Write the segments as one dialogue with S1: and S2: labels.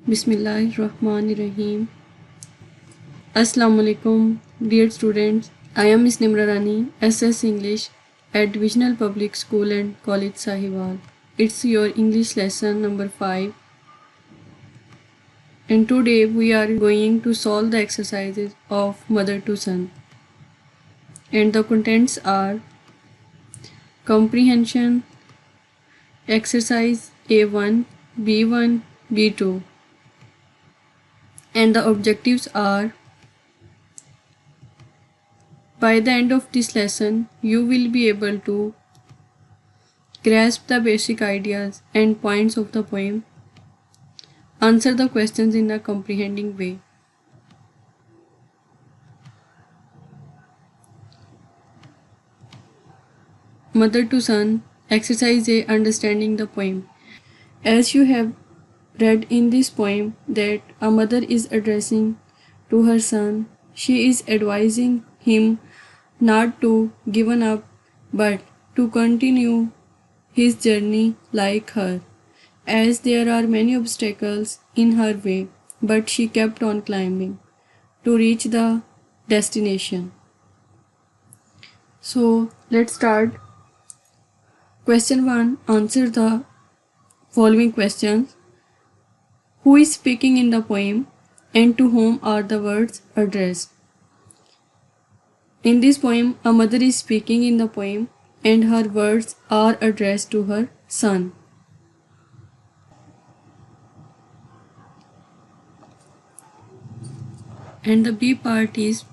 S1: Bismillahirrahmanirrahim. Assalamu alaikum, dear students. I am Miss Nimra Rani, SS English at Divisional Public School and College Sahiwal. It's your English lesson number 5. And today we are going to solve the exercises of mother to son. And the contents are comprehension, exercise A1, B1, B2. And the objectives are: by the end of this lesson, you will be able to grasp the basic ideas and points of the poem, answer the questions in a comprehending way. Mother to Son, Exercise A, Understanding the Poem. As you have read in this poem that a mother is addressing to her son, she is advising him not to give up but to continue his journey like her, as there are many obstacles in her way, but she kept on climbing to reach the destination. So let's start. Question 1. Answer the following questions. Who is speaking in the poem and to whom are the words addressed? In this poem, a mother is speaking in the poem and her words are addressed to her son. And the B part is,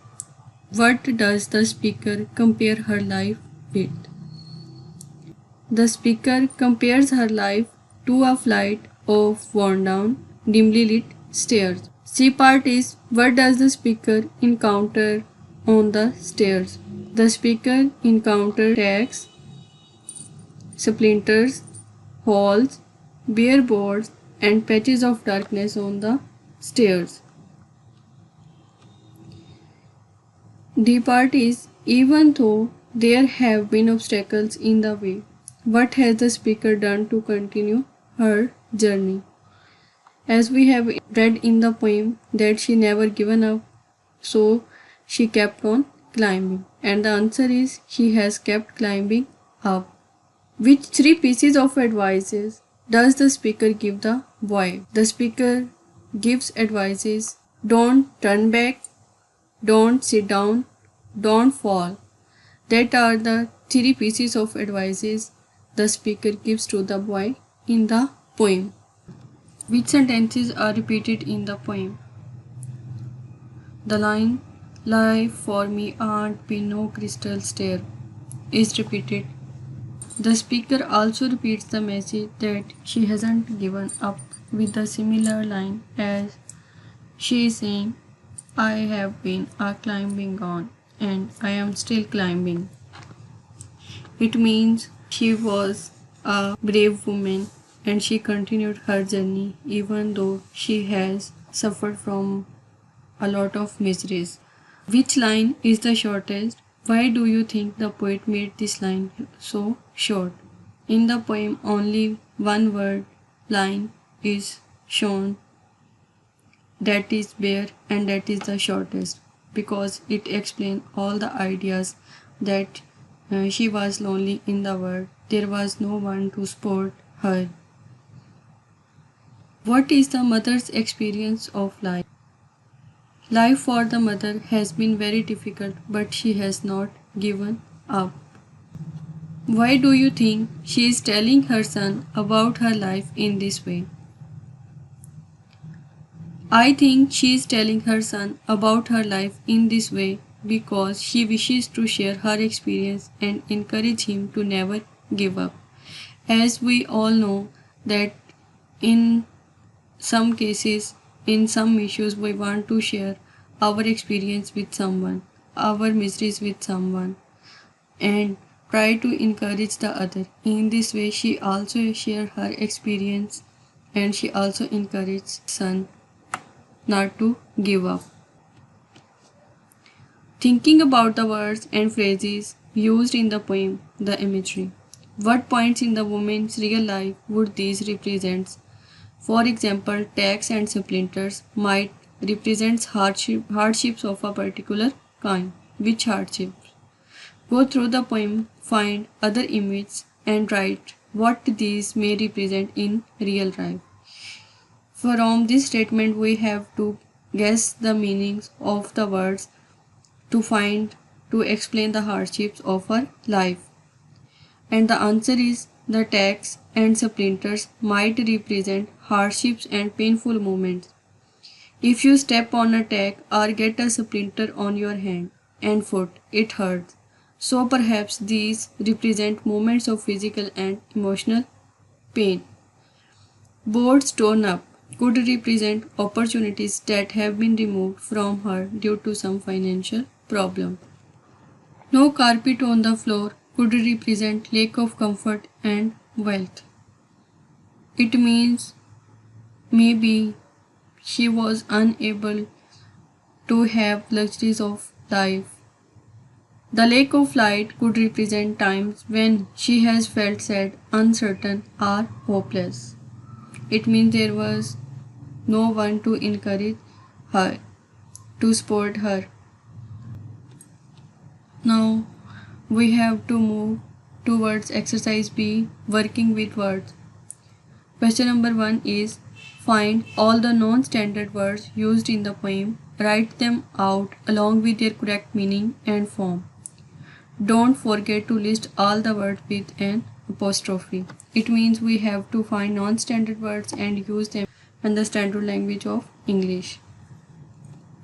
S1: what does the speaker compare her life with? The speaker compares her life to a flight of worn down, dimly lit stairs. C part is, what does the speaker encounter on the stairs? The speaker encounters cracks, splinters, holes, bare boards, and patches of darkness on the stairs. D part is, even though there have been obstacles in the way, what has the speaker done to continue her journey? As we have read in the poem that she never given up, so she kept on climbing. And the answer is, she has kept climbing up. Which 3 pieces of advices does the speaker give the boy? The speaker gives advices: don't turn back, don't sit down, don't fall. That are the 3 pieces of advices the speaker gives to the boy in the poem. Which sentences are repeated in the poem? The line, life for me aren't been no crystal stair, is repeated. The speaker also repeats the message that she hasn't given up with the similar line as she is saying, I have been a climbing on and I am still climbing. It means she was a brave woman and she continued her journey even though she has suffered from a lot of miseries. Which line is the shortest? Why do you think the poet made this line so short? In the poem, only one word line is shown, that is bare, and that is the shortest because it explains all the ideas that she was lonely in the world. There was no one to support her. What is the mother's experience of life? Life for the mother has been very difficult, but she has not given up. Why do you think she is telling her son about her life in this way? I think she is telling her son about her life in this way because she wishes to share her experience and encourage him to never give up. As we all know that in some cases, in some issues, we want to share our experience with someone, our miseries with someone, and try to encourage the other. In this way, she also shared her experience and she also encouraged son not to give up. Thinking about the words and phrases used in the poem, the imagery. What points in the woman's real life would these represent? For example, tacks and splinters might represent hardships of a particular kind. Which hardships? Go through the poem, find other images, and write what these may represent in real life. From this statement, we have to guess the meanings of the words to explain the hardships of our life. And the answer is the tacks and splinters might represent hardships and painful moments. If you step on a tack or get a splinter on your hand and foot, it hurts. So perhaps these represent moments of physical and emotional pain. Boards torn up could represent opportunities that have been removed from her due to some financial problem. No carpet on the floor could represent lack of comfort and wealth. It means maybe she was unable to have luxuries of life. The lack of light could represent times when she has felt sad, uncertain, or hopeless. It means there was no one to encourage her, to support her. Now we have to move towards exercise B, working with words. Question number 1 is find all the non-standard words used in the poem, write them out along with their correct meaning and form. Don't forget to list all the words with an apostrophe. It means we have to find non-standard words and use them in the standard language of English.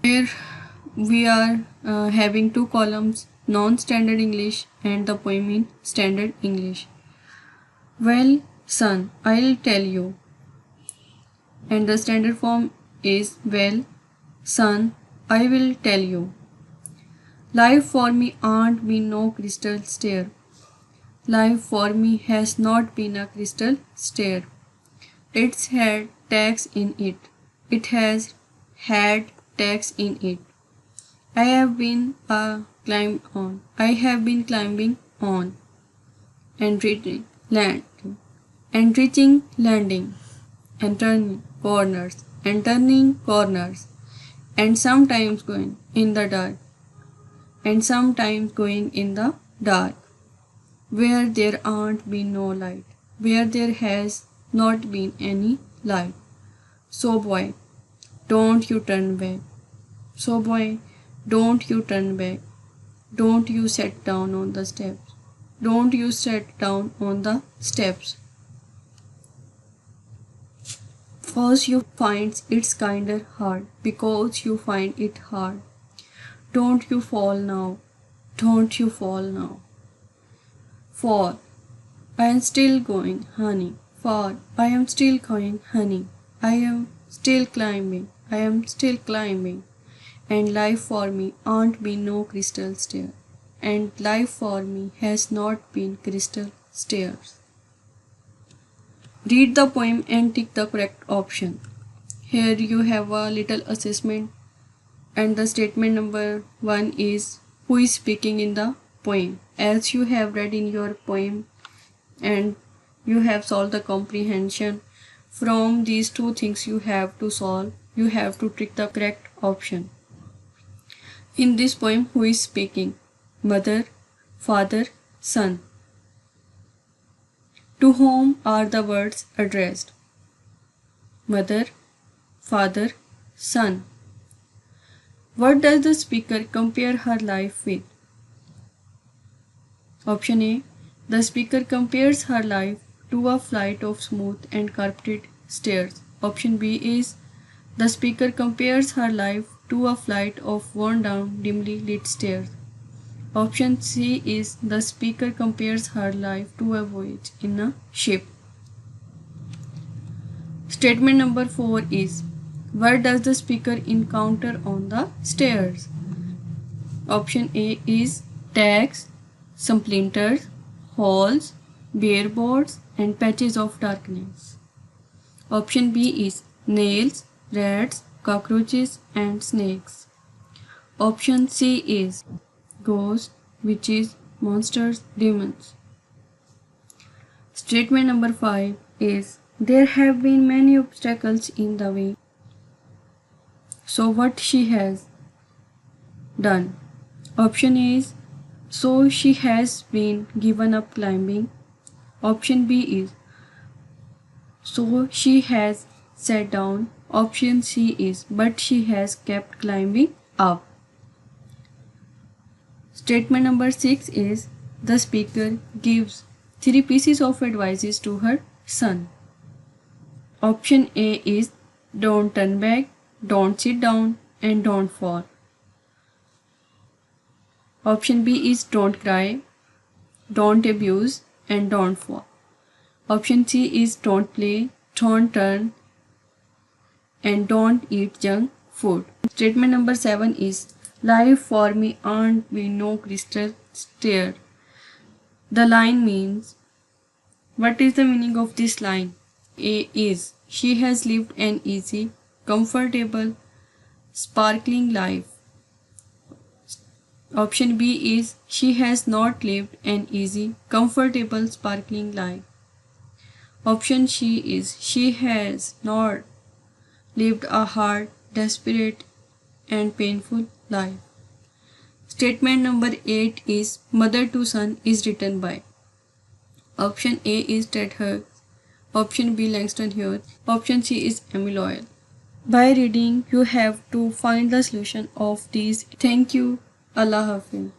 S1: Here we are having two columns, non-standard English and the poem in standard English. Well, son, I'll tell you. And the standard form is well, son, I will tell you. Life for me ain't been no crystal stair. Life for me has not been a crystal stair. It's had tags in it. It has had tags in it. I have been climbing on and reaching landing and turning corners and sometimes going in the dark where there ain't been no light, where there has not been any light. So boy, don't you turn back. So boy, don't you turn back. Don't you sit down on the steps. Don't you sit down on the steps. Because you find it's kinder hard. Because you find it hard. Don't you fall now. Don't you fall now. For I am still going, honey. For I am still going, honey. I am still climbing. I am still climbing. And life for me ain't been no crystal stair. And life for me has not been crystal stairs. Read the poem and tick the correct option. Here you have a little assessment, and the statement number 1 is who is speaking in the poem. As you have read in your poem and you have solved the comprehension, from these two things you have to solve, you have to tick the correct option. In this poem, who is speaking? Mother, father, son. To whom are the words addressed? Mother, father, son. What does the speaker compare her life with? Option A. The speaker compares her life to a flight of smooth and carpeted stairs. Option B is the speaker compares her life to a flight of worn down, dimly lit stairs. Option C is the speaker compares her life to a voyage in a ship. Statement number 4 is what does the speaker encounter on the stairs? Option A is tags, splinters, holes, bare boards, and patches of darkness. Option B is nails, rats, cockroaches, and snakes. Option C is ghosts, witches, monsters, demons. Statement number 5 is There have been many obstacles in the way. So what she has done? Option A is so she has been given up climbing. Option B is so she has sat down. Option C is but she has kept climbing up. Statement number 6 is the speaker gives 3 pieces of advice to her son. Option A is don't turn back, don't sit down, and don't fall. Option B is don't cry, don't abuse, and don't fall. Option C is don't play, don't turn, and don't eat junk food. Statement number 7 is life for me aren't be no crystal stair. The line means, what is the meaning of this line? A is she has lived an easy, comfortable, sparkling life. Option B is she has not lived an easy, comfortable, sparkling life. Option C is she has not lived a hard, desperate, and painful life. Statement number 8 is Mother to Son is written by. Option A is Ted Hughes. Option B Langston Hughes. Option C is Emil Oil. By reading, you have to find the solution of these. Thank you. Allah Hafiz.